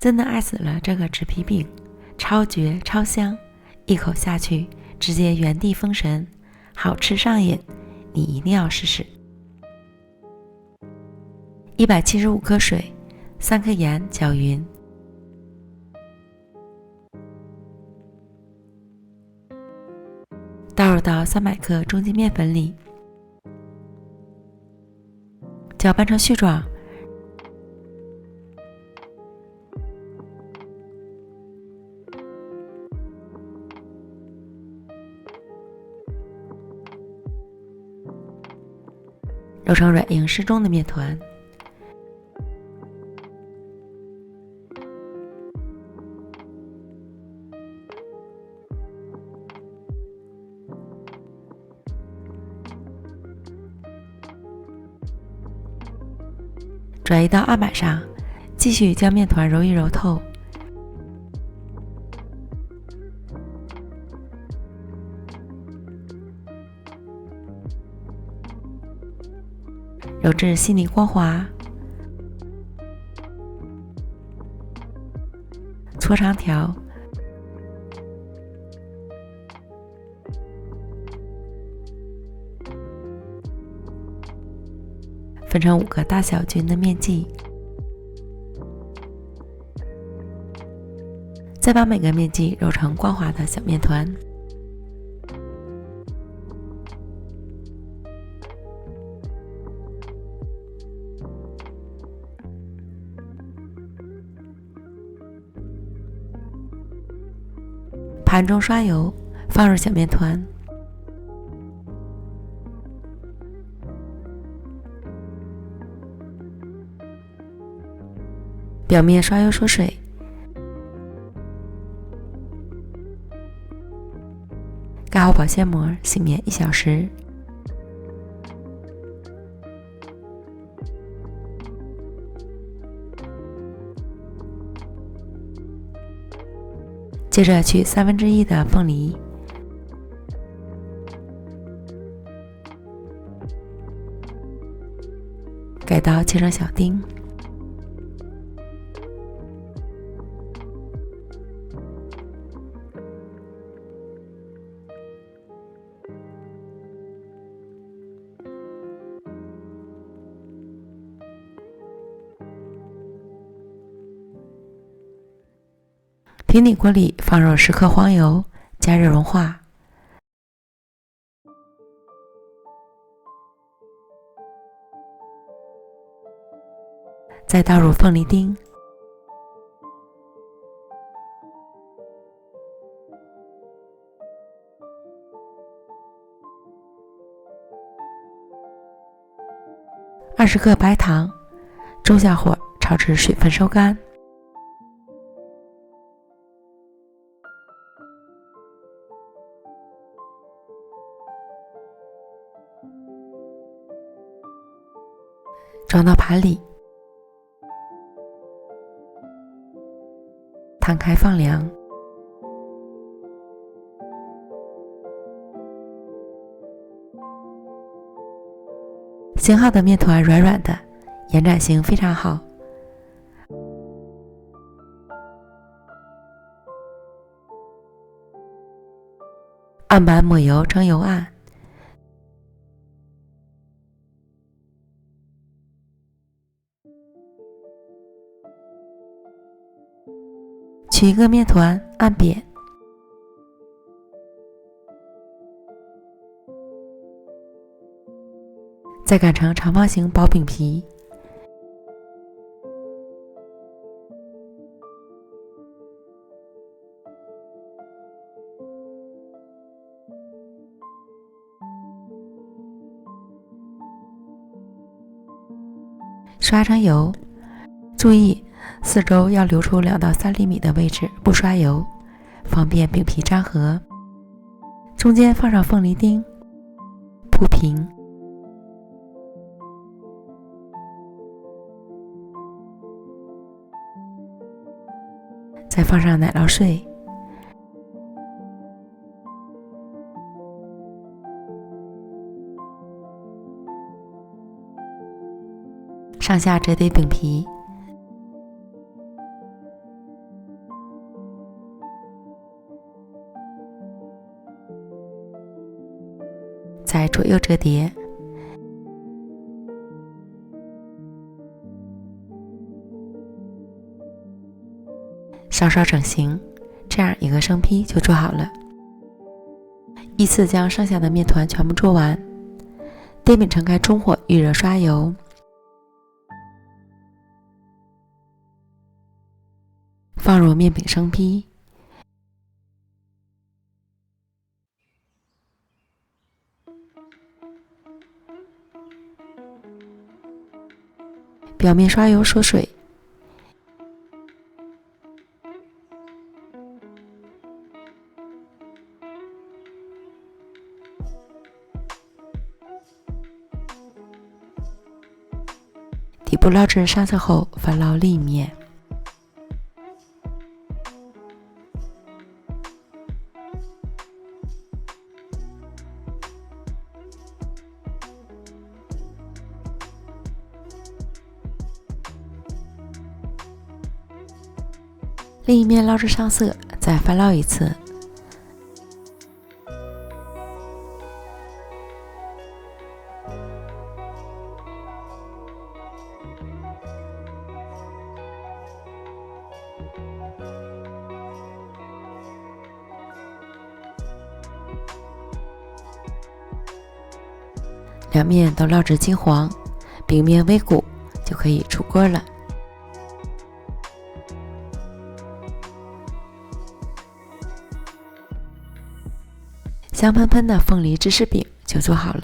真的爱死了这个纸皮饼，超绝超香，一口下去直接原地封神，好吃上瘾，你一定要试试。175克水，3克盐搅匀，倒入到300克中筋面粉里，搅拌成絮状，揉成软硬适中的面团。转移到案板上，继续将面团揉一揉透。揉至细腻光滑，搓长条，分成5个大小均的面剂，再把每个面剂揉成光滑的小面团。盘中刷油，放入小面团，表面刷油锁水，盖好保鲜膜，醒面1小时。接着取1/3的凤梨，改刀切成小丁，平底锅里放入10克黄油，加热融化。再倒入凤梨丁，20克白糖，中小火炒至水分收干。装到盘里，摊开放凉。型号的面团软软的，延展性非常好。案板抹油成油案，取一个面团按扁，再擀成长方形薄饼皮，刷成油，注意四周要留出2到3厘米的位置不刷油，方便饼皮粘合。中间放上凤梨丁，铺平，再放上奶酪碎，上下折叠饼皮，再左右折叠，稍稍整形，这样一个生坯就做好了。依次将剩下的面团全部做完，电饼盛开中火预热刷油，放入面饼生坯，表面刷油锁水，底部捞至上色后翻捞另一面，另一面捞至上色，再翻捞一次。两面都捞至金黄，饼面微鼓，就可以出锅了。香喷喷的凤梨芝士饼就做好了。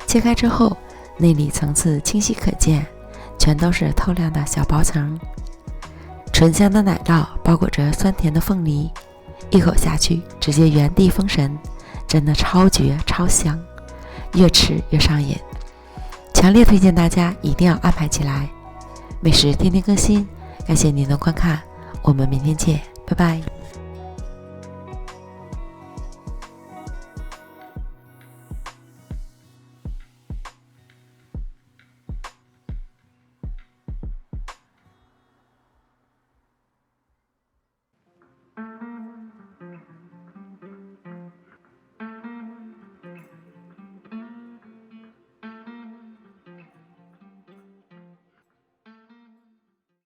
切开之后，内里层次清晰可见，全都是透亮的小薄层。醇香的奶酪包裹着酸甜的凤梨，一口下去直接原地封神，真的超绝超香，越吃越上瘾。强烈推荐大家一定要安排起来。美食天天更新，感谢您的观看，我们明天见，拜拜。